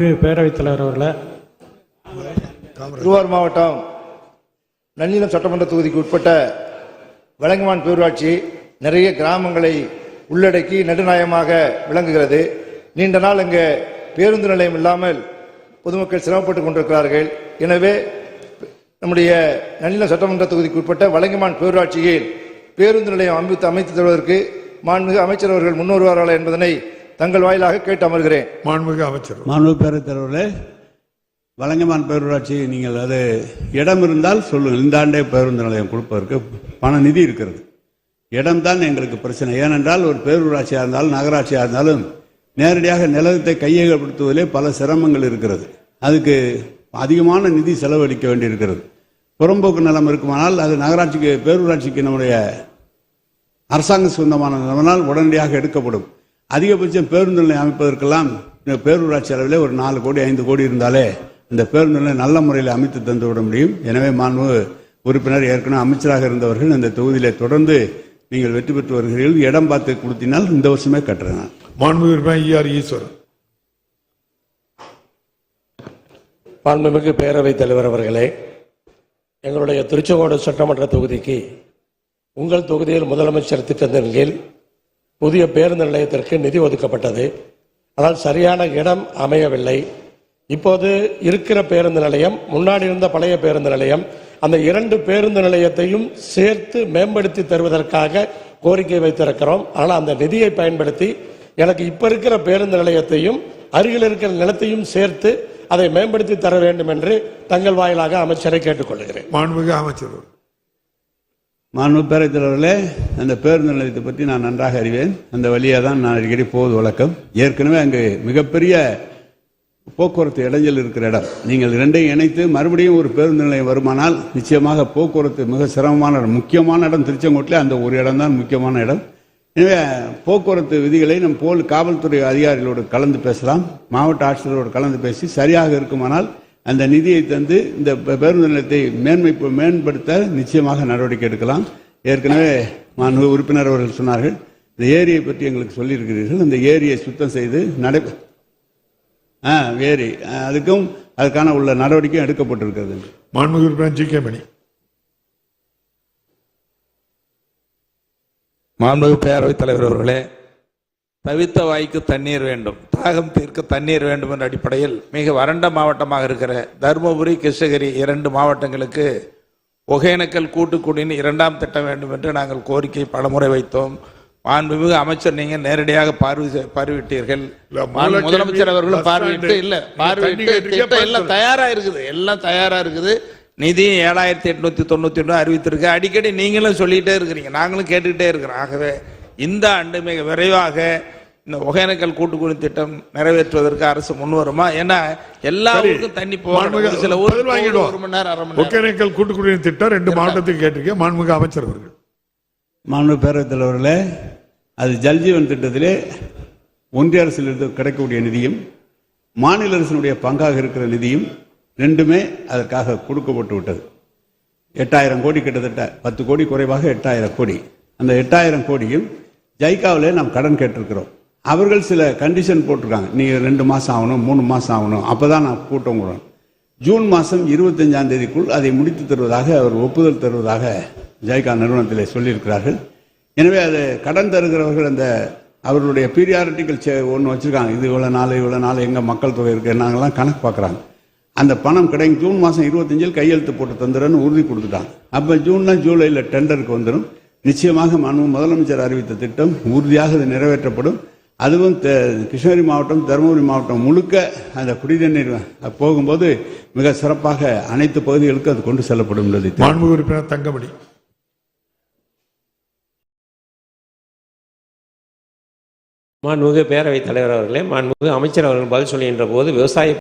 பேரவைத் தலைவர் அவர்களே, திருவாரூர் மாவட்டம் நன்னிலம் சட்டமன்ற தொகுதிக்கு உட்பட்ட வலங்கைமான் பேரூராட்சி நிறைய கிராமங்களை உள்ளடக்கி நடுநாயகமாக விளங்குகிறது. நீண்ட நாள் இங்கே பேருந்து நிலையம் இல்லாமல் பொதுமக்கள் சிரமப்பட்டுக் கொண்டிருக்கிறார்கள். எனவே நம்முடைய நன்னிலம் சட்டமன்ற தொகுதிக்கு உட்பட்ட வலங்கைமான் பேரூராட்சியில் பேருந்து நிலையம் அமைத்து தருவதற்கு மாண்புமிகு அமைச்சர் அவர்கள் முன்வருவார்களா என்பதனை தங்கள் வாயிலாக கேட்டு அமர்கிறேன். மாண்புமிகு அமைச்சர். மாண்புமிகு பேரவைத் தலைவர்களே, வலங்கைமான் பேரூராட்சி நீங்கள் அது இடம் இருந்தால் சொல்லுங்கள். இந்த ஆண்டே பேருந்து நிலையம் கொடுப்பதற்கு பண நிதி இருக்கிறது. இடம்தான் எங்களுக்கு பிரச்சனை. ஏனென்றால் ஒரு பேரூராட்சியாக இருந்தாலும் நகராட்சியாக இருந்தாலும் நேரடியாக நிலத்தை கையகப்படுத்துவதிலே பல சிரமங்கள் இருக்கிறது. அதுக்கு அதிகமான நிதி செலவழிக்க வேண்டியிருக்கிறது. புறம்போக்கு நிலம் இருக்குமானால் அது நகராட்சிக்கு பேரூராட்சிக்கு நம்முடைய அரசாங்க சொந்தமான நிலமானால் உடனடியாக எடுக்கப்படும். அதிகபட்சம் பேருந்து நிலையம் அமைப்பதற்கெல்லாம் பேரூராட்சி அளவிலே ஒரு 4 கோடி 5 கோடி இருந்தாலே இந்த பேருந்து நிலையம் நல்ல முறையில் அமைத்து தந்து விட முடியும். எனவே மாண்பு உறுப்பினர் ஏற்கனவே அமைச்சராக இருந்தவர்கள் இந்த தொகுதியிலே தொடர்ந்து நீங்கள் வெற்றி பெற்று வருகிறீர்கள். இடம் பார்த்து கொடுத்தினால் இந்த வருஷமே கட்டுறேன். மாண்புமிகு உறுப்பினர் ஈஆர் ஈஸ்வரன். மாண்புமிகு பேரவைத் தலைவர் அவர்களே, எங்களுடைய திருச்செங்கோடு சட்டமன்ற தொகுதிக்கு உங்கள் தொகுதியில் முதலமைச்சர் திட்டத்தின் கீழ் புதிய பேருந்து நிலையத்திற்கு நிதி ஒதுக்கப்பட்டது. ஆனால் சரியான இடம் அமையவில்லை. இப்போது இருக்கிற பேருந்து நிலையம், முன்னாடி இருந்த பழைய பேருந்து நிலையம், அந்த 2 பேருந்து நிலையத்தையும் சேர்த்து மேம்படுத்தி தருவதற்காக கோரிக்கை வைத்திருக்கிறோம். ஆனால் அந்த நிதியை பயன்படுத்தி எனக்கு இப்ப இருக்கிற பேருந்து நிலையத்தையும் அருகில் இருக்கிற நிலத்தையும் சேர்த்து அதை மேம்படுத்தி தர வேண்டும் என்று தங்கள் வாயிலாக அமைச்சரை கேட்டுக்கொள்கிறேன். மாண்புமிகு அமைச்சர். மாண்பு பேரவைத் தலைவர்களே, அந்த பேருந்து நிலையத்தை பற்றி நான் நன்றாக அறிவேன். அந்த வழியாக தான் நான் அடிக்கடி போவது வழக்கம். ஏற்கனவே அங்கு மிகப்பெரிய போக்குவரத்து இடைஞ்சல் இருக்கிற இடம். நீங்கள் 2ஐயும் இணைத்து மறுபடியும் ஒரு பேருந்து நிலையம் வருமானால் நிச்சயமாக போக்குவரத்து மிக சிரமமான இடம். முக்கியமான இடம் திருச்செங்கோட்டில் அந்த ஒரு இடம் தான் முக்கியமான இடம். எனவே போக்குவரத்து விதிகளை நம் காவல்துறை அதிகாரிகளோடு கலந்து பேசலாம். மாவட்ட ஆட்சியரோடு கலந்து பேசி சரியாக இருக்குமானால் அந்த நிதியை தந்து இந்த பேருந்து நிலையத்தை மேம்படுத்த நிச்சயமாக நடவடிக்கை எடுக்கலாம். ஏற்கனவே மாண்பு உறுப்பினர் அவர்கள் சொன்னார்கள், இந்த ஏரியை பற்றி எங்களுக்கு சொல்லியிருக்கிறீர்கள். அந்த ஏரியை சுத்தம் செய்து ஏரி அதுக்கும் அதுக்கான உள்ள நடவடிக்கை எடுக்கப்பட்டிருக்கிறது. மாண்புமிகு உறுப்பினர் ஜி கே மணி. மாண்புமிகு பேரவைத் தலைவர் அவர்களே, தவித்த வாய்க்கு தண்ணீர் வேண்டும், தாகம் தீர்க்க தண்ணீர் வேண்டும் என்ற அடிப்படையில் மிக வறண்ட மாவட்டமாக இருக்கிற தருமபுரி, கிருஷ்ணகிரி 2 மாவட்டங்களுக்கு ஒகேனக்கல் கூட்டு குடிநீர் 2ஆம் திட்டம் வேண்டும் என்று நாங்கள் கோரிக்கை பலமுறை வைத்தோம். மாண்புமிகு அமைச்சர் நீங்க நேரடியாக பார்வையிட்டீர்கள். முதலமைச்சர் அவர்களும் பார்வையிட்டு எல்லாம் தயாரா இருக்குது. நிதி 7891 அறிவித்திருக்கு. அடிக்கடி நீங்களும் சொல்லிட்டே இருக்கிறீங்க, நாங்களும் கேட்டுக்கிட்டே இருக்கிறோம். ஆகவே இந்த ஆண்டு மிக விரைவாக இந்த ஒகேனக்கல் கூட்டுக்குடி திட்டம் நிறைவேற்றுவதற்கு அரசு முன்வருமா? ஏன்னா எல்லா ஊருக்கும் தண்ணி போக சில ஊருக்கு 1 மணி நேரம் 1/2 மணி நேரம். ஒகேனக்கல் கூட்டுக்குடிநீர் திட்டம் 2 மாவட்டத்துக்கு கேட்டிருக்கேன். மாண்புமிகு அமைச்சர் அவர்கள். மாண்பு பேரவைத் தலைவர்களே, அது ஜல்ஜீவன் திட்டத்திலே ஒன்றிய அரசிலிருந்து கிடைக்கக்கூடிய நிதியும் மாநில அரசினுடைய பங்காக இருக்கிற நிதியும் 2மே அதற்காக கொடுக்கப்பட்டு விட்டது. 8000 கோடி, கிட்டத்தட்ட 10 கோடி குறைவாக 8000 கோடி. அந்த 8000 கோடியும் ஜைகாவிலே நாம் கடன் கேட்டிருக்கிறோம். அவர்கள் சில கண்டிஷன் போட்டிருக்காங்க, நீங்கள் 2 மாதம் ஆகணும், 3 மாதம் ஆகணும், அப்போதான் நான் கூட்டம் கூடணும். ஜூன் மாதம் 25ஆம் தேதிக்குள் அதை முடித்து தருவதாக அவர் ஒப்புதல் தருவதாக ஜைகா நிறுவனத்திலே சொல்லியிருக்கிறார்கள். எனவே அது கடன் தருகிறவர்கள் அந்த அவர்களுடைய பீரியாரிட்டிக்கல் ஒன்று வச்சுருக்காங்க. இது இவ்வளோ நாள் எங்கள் மக்கள் தொகை இருக்குது, நாங்கள்லாம் கணக்கு பார்க்குறாங்க. அந்த பணம் கிடைக்கும். ஜூன் மாதம் 25 கையெழுத்து போட்டு தந்துடுறேன்னு உறுதி கொடுத்துட்டாங்க. அப்போ ஜூலையில் டெண்டருக்கு வந்துடும். நிச்சயமாக முதலமைச்சர் அறிவித்த திட்டம் உறுதியாக இது நிறைவேற்றப்படும். அதுவும் கிருஷ்ணகிரி மாவட்டம், தருமபுரி மாவட்டம் முழுக்க அந்த குடிநீர் போகும்போது மிக சிறப்பாக அனைத்து பகுதிகளுக்கும் அது கொண்டு செல்லப்படும் என்பதை. மாண்புமிகு உறுப்பினர் தங்கமணி. மாண்புமிகு பேரவைத் தலைவர் அவர்களே, மாண்புமிகு அமைச்சர் அவர்கள் பதில் சொல்கின்ற போது விவசாய